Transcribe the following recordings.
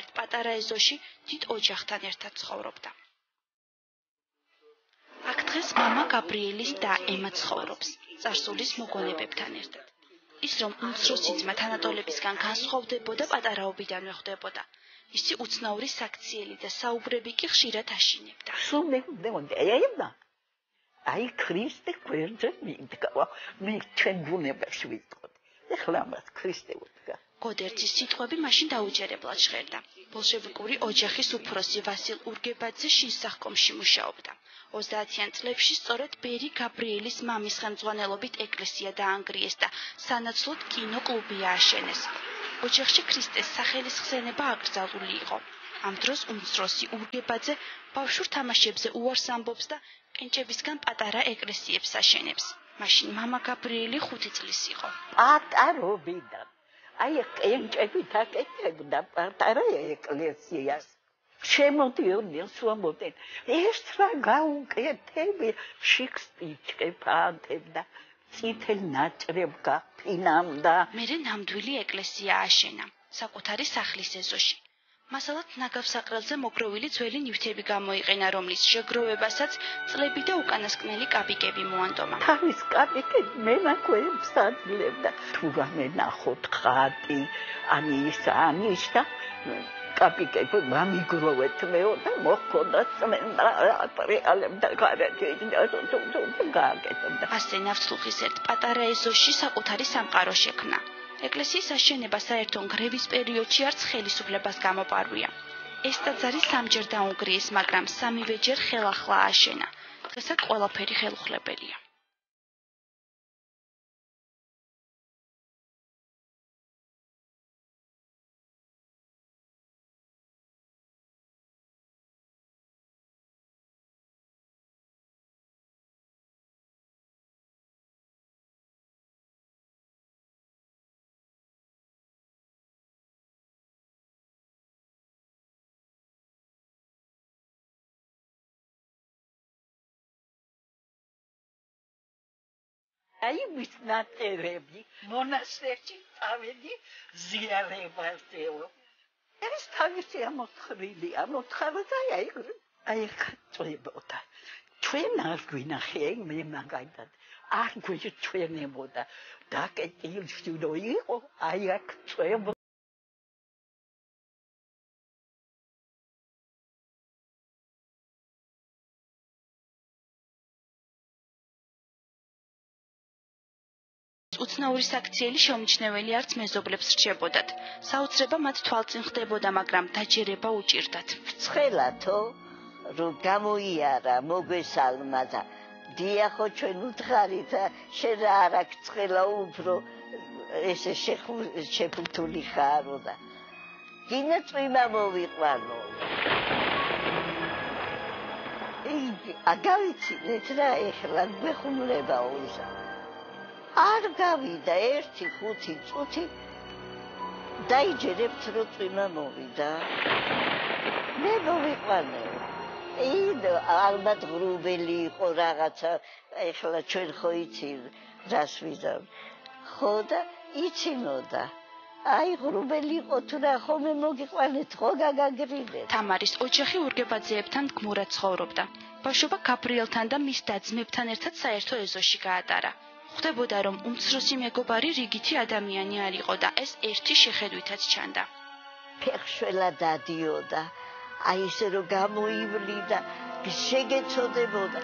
ერთ პატარა ეზოში დიდ ოჯახთან ერთად ცხოვრობდა. აქ დღეს მამა გაბრიელის და ემა ცხოვრობს, წარსულის მოგონებებთან ერთად. ის რომ უმცროსი ძმა თანატოლებისგან განსხვავდებოდა, პატარაობიდანვე ხვდებოდა. ისი უცნაური საქციელი და საუბრები კი ხშირად აშინებდა. აი ქრისტე გვერდზე მიდგა, მე ჩვენ ბუნებაში ვიტყოდი. ეხლა მას ქრისტე ვუდგა. გოდერძის სიტყვები მაშინ დაუჯერებლად ჟღერდა. ბოლშევიკური ოჯახის უფროსი ვასილ ურგებაძე შინსახკომში მუშაობდა. 30-იან წლებში სწორედ ბერი გაბრიელის მამის ხელმძღვანელობით ეკლესია დაანგრიეს და სანაცვლოდ კინოკლუბი ააშენეს. ოჯახში ქრისტეს სახელის ხსენება აკრძალული იყო. ამ დროს უმცროსი ურგებაძე ბავშვურ თამაშებზე უარს ამბობს და კენჭებისგან პატარა ეკლესიებს აშენებს. მაშინ მამა გაბრიელი 5 წლის იყო. პატარობიდან აი კენჭებით აკეთებდა პატარა ეკლესიას. შემოდიოდნენ სვამობდნენ. ეს რა გაუკეთები, შიქსტიჩკე ფანთებდა, წითელ ნაჭრებს გაფინამდა. მერე ნამდვილი ეკლესია ააშენა, საკუთარი სახლის ეზოში. მასალად ნაგავსაყრელზე მოგროვილი ძველი ნივთები გამოიყენა, რომლის შეგროვებასაც წლები და უკანასკნელი კაპიკები მოანდომა. თავის კაპიკებს მენაქვეებს აძლევდა. თუ რამე ნახოთ ხატი, ანის და კაპიკები გამიგროვეთ მეო და მოხდა წმენდა რეალებდა გარეთიდან გააკეთებდა. ასე ნავთლუღის ერთ პატარა ეზოში საკუთარი სამყარო შექმნა. ეკლესიის აშენება საერთო ნგრევის პერიოდში არც ხელისუფლებას გამოპარვია. ეს ტაძარი სამჯერ დაუნგრიეს, მაგრამ სამივეჯერ ხელახლა ააშენა. დღესაც ყველაფერი ხელუხლებელია. აი მის ნაწერები მონასტერში წავედი ზიარებაზეო. ეს თავისი ამოთხრილი, ამოთხარდა აი ხაწვებოდა. ჩვენ არ გვინახე მე მაგალითად. არ გვიჩვენებოდა. დაკეტილში რო იყო, აი აქ წვებოდა. უცნაური საქციელი შეუმჩნეველი არც მეზობლებს რჩებოდათ. საოცრება მათ თვალწინ ხდებოდა, მაგრამ დაჯერება უჭირდათ. ცხელათო, რომ გამოიარა, მოგვესალმა და დიახო ჩვენ უთხარით, შენ რა არ აქვს ცხელა უფრო ესე შეფუთული ხარო და გინდა წვიმა მოვიყვანო. აგავიცინეთ რა ეხლა გვეხუმლება უზა. არ გავიდა 1-5 წუთი დაიჯერებთ რომ წვიმა მოვიდა. მე მოვიყვანე. ალბათ ღრუბელი იყო რაღაცა, ეხლა ჩვენ ხო იცი რას ვიზამ. ხო და იცინოდა. აი ღრუბელი იყო თუ რა ხომე მოგიყვანეთ, ხო გაგაგრილეთ. თამარის ოჯახი ურგებაძეებთან გმურად ცხოვრობდა. ბავშვობა გაბრიელთან და მის და-ძმებთან ერთად საერთო ეზოში გაატარა. ხვდებოდა, რომ უმცროსი მეგობარი რიგითი ადამიანი არ იყო და ეს ერთი შეხედვითაც ჩანდა. ფეხშველა დადიოდა, აი ესე რომ გამოივლიდა, შეგეწოდებოდა.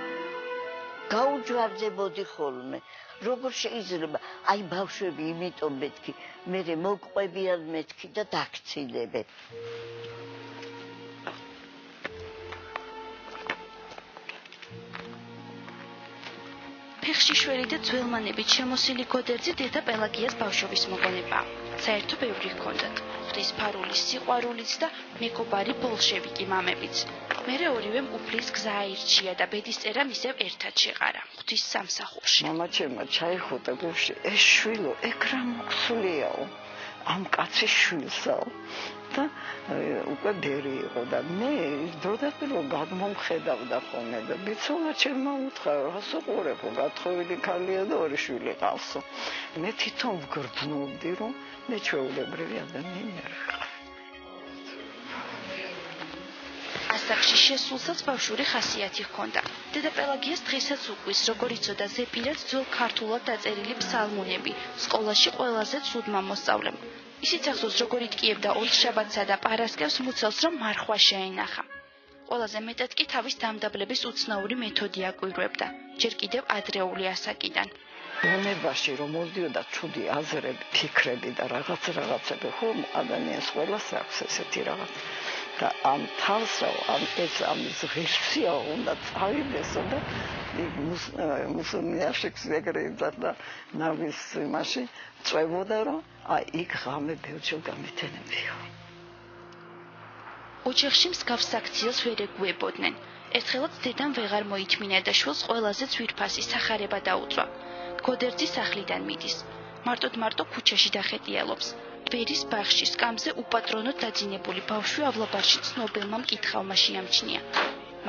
გაუჯვარდებოდი ხოლმე. როგორ შეიძლება, აი ბავშვები იმიტომ მეთქი, მერე მოგყვებიან მეთქი და დაგცილებენ. ფეხში შველი და ძველმანებით შემოსილი გოდერძი დედა პელაგიას ბავშვობის მოგონებაა. საერთო ბევრი ჰქონდათ. ღვთისმფარული სიყვარულიც და მეგობარი ბოლშევიკი მამებიც. მერე ორივემ უფლის გზა აირჩია და ბედისწერა მისევ ერთად შეყარა. ღვთის სამსახურში. მამაჩემმა ჩაიხუტა გულში, ეს შვილო, ეგ რა მოხსულიაო. ამ კაცის შვილსაო. და უკვე ბერი იყო და მე დროდადრო გადმომხედავდა ხოლმე და ბიცოლა ჩემმა უთხრა, რას უყურებო, გათხოვილი ქალია და 2 შვილი ყავსო. მე თვითონ ვგრძნობდი, რომ მე ჩვეულებრივი ადამიანი არ ვიყავ. ასაკში შესულსაც ბავშვური ხასიათი ჰქონდა. დედა პელაგიას დღესაც უკვის, როგორ იცოდა ზეპირად ძველ ქართულად დაწერილი ფსალმუნები, სკოლაში ყველაზე ცუდმა მოსწავლემ. ისიც ახსოვს, როგორ იტკიებდა ოთხშაბათსა და პარასკევს მუცელს, რომ მარხვა შეენახა. ყველაზე მეტად კი თავის დამდაბლების უცნაური მეთოდი აკვირვებდა, ჯერ კიდევ ადრეული ასაკიდან. ბუნებაში რომ მოდიოდა ცუდი აზრები, ფიქრები და რაღაცები, ხომ ადამიანს ყველას აქვს ესეთი რაღაც. და ამ თავს ამ ღირსია უნდა წავიდესო და მუსონიაში ეგრე და ნავის იმაში წვებოდა რომ იქ ღამე ბევრჯერ გამეთენებია. ოჯახში მსგავს საქციელს ვერ ეგუებოდნენ. ერთხელაც დედამ ვეღარ მოითმინა და შვილს ყველაზე ძვირფასი სახარება დაუწვა. გოდერძის სახლიდან მიდის. მარტო ქუჩაში დახედიალობს. დვერის ბაღში სკამზე უპატრონოდ დაძინებული ბავშვი ავლაბარში ცნობილმა მკითხავმა შეამჩნია.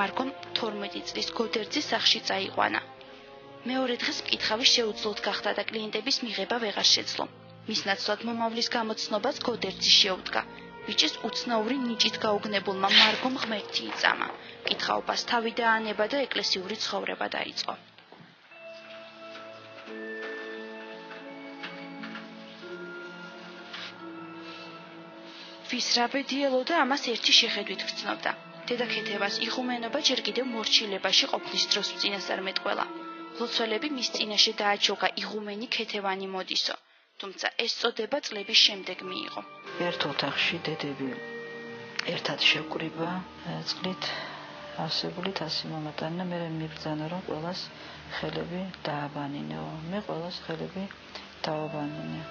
მარგომ 12 წლის გოდერძის სახლში წაიყვანა. მეორე დღეს მკითხავი შეუძლოდ გახდა და კლიენტების მიღება ვეღარ შეძლო. მის ნაცვლად მომავლის გამოცნობას გოდერძი შეუდგა. ბიჭის უცნაური ნიჭით გაუგნებულმა მარგომ ღმერთი იწამა. მკითხაობას თავი დაანება და ეკლესიური ცხოვრება დაიწყო. ვისრაბედი ელოდა ამას ერთი შეხედვით გრძნობდა. დედა ქეთევას იღუმენობა ჯერ კიდევ მორჩილებაში ყოფნის დროს წინასწარმეტყველა. ლოცველები მის წინაშე დააჩოღა იღუმენი ქეთევანი მოდისო. თუმცა ეს წოდება წლების შემდეგ მიიღო. ერთ ოთახში დედები ერთად შევკრიბა წყლით არსებული თასი მომატანა, მე მიბრძანა რომ ყველას ხელები დააბანინეო. მე ყველას ხელები დააბანინე.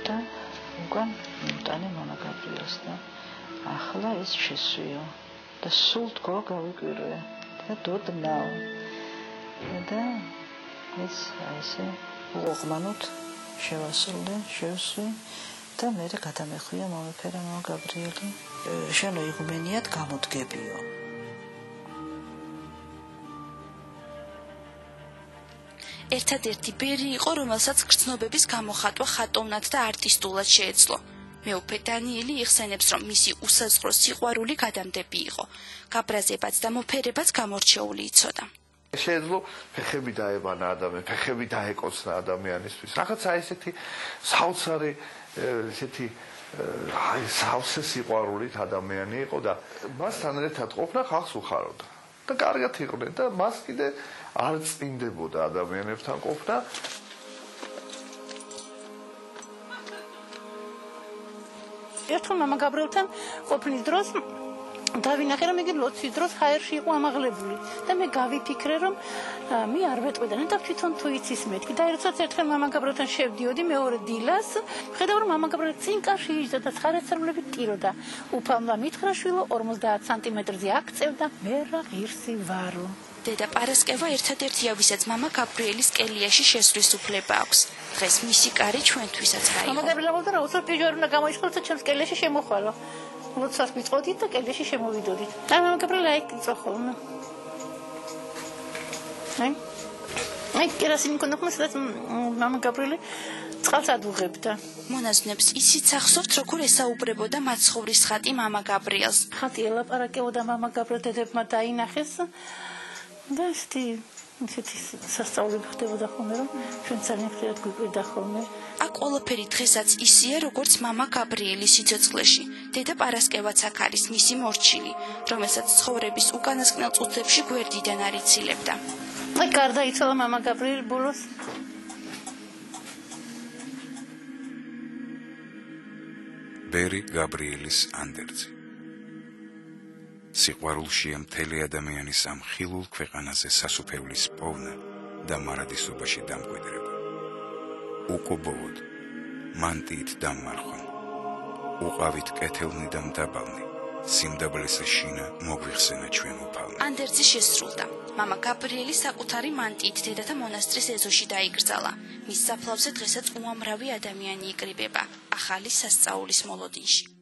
და უკან მიტანე მამა გაბრიელს და ახლა ეს შესვიო და სულ თქო გავიკვირვე და დოდნაო და ეს ასე უღმანოთ შევასრულე შევსვი და მე გადამეხვია მომეფერა მამა გაბრიელი შენო იღუმენიად გამოდგებიო. ერთადერთი ბერი იყო, რომელსაც გრძნობების გამოხატვა ხატოვნად და არტისტულად შეეძლო. მეუფე დანიელი იხსენებს, რომ მისი უსაზღვრო სიყვარული გადამდები იყო. გაბრაზებაც და მოფერებაც გამორჩეული იცოდა. შეეძლო ფეხები დაებანა ადამიანი, ფეხები დაეკოცნა ადამიანისთვის. რაღაცა ესეთი საოცარი ესეთი სავსე სიყვარულით ადამიანი იყო და მასთან ერთად ყოფნა ხალხს უხაროდა. და კარგად იყვნენ და მას კიდე არ წინდებოდა ადამიანებთან ყოფნა. ერთხელ მამა გაბრიელთან ყოფნის დროს დავინახე რომ იგი ლოცვის დროს ჰაერში იყო ამაღლებული და მე გავიფიქრე რომ მე არ ვეტყვიდან და თვითონ თუ იცის მეთქი და ერთსაც ერთხელ მამა გაბრიელთან შევდიოდი მეორე დილას ხედავ რომ მამა გაბრიელი წინკარში იჯდა და ცხარეცრებლები ტიროდა უფალმა მითხრა შვილო 50 სანტიმეტრზე აქწევდა მე რა ღირსი ვარო. დედა პარასკევა ერთადერთია, ვისაც მამა გაბრიელის კელიაში შესვლის უფლება აქვს. დღეს მისი კარი ჩვენთვისაც გაიღო. მამა გაბრიელი ყავდა რა უცებ პიჟორი უნდა გამოიშკოლო და ჩემს კელიაში შემოხვალო. ლოცვას მიწოდით და კელაში შემოვიდოდით. და მამა გაბრიელი აი წახოლნა. აი კერასინი მქონდა ხომ სადაც მამა გაბრიელი წყალს ადუღებდა. მონაზვნებს ისიც ახსოვთ, როგორ ესაუბრებოდა მაცხოვრის ხატი მამა გაბრიელს. ხატი ელაპარაკებოდა მამა გაბრიელ დედებმა დაინახეს. და ისეთი სასწაული ხდებოდა ხოლმე რომ ჩვენ ძალიან ხშირად გვიკვირდა ხოლმე. აქ ყველაფერი დღესაც ისეა, როგორც მამა გაბრიელის სიცოცხლეში. დედა პარასკევაც აქ არის მისი მორჩილი, რომელსაც ცხოვრების უკანასკნელ წუთებში გვერდიდან არ ცილებდა. აი გარდაიცვალა მამა გაბრიელი ბოლოს. ბერი გაბრიელის ანდერძი. სიყვარულშია მთელი ადამიანის ამ ხილულ ქვეყანაზე სასუფევლის პოვნა და მარადისობაში დამკვიდრება. უკობოვოდ, მანტიით დამმარხვან, უყავით კეთილნი და მდაბალნი, სიმდაბლეს შინა მოგვიხსენა ჩვენ უფალმა. ანდერძი შესრულდა. მამა გაბრიელი საკუთარი მანტიით დედათა მონასტრის ეზოში დაიკრძალა. მის საფლავზე დღესაც უამრავი ადამიანი იკრიბება ახალი სასწაულის მოლოდინში.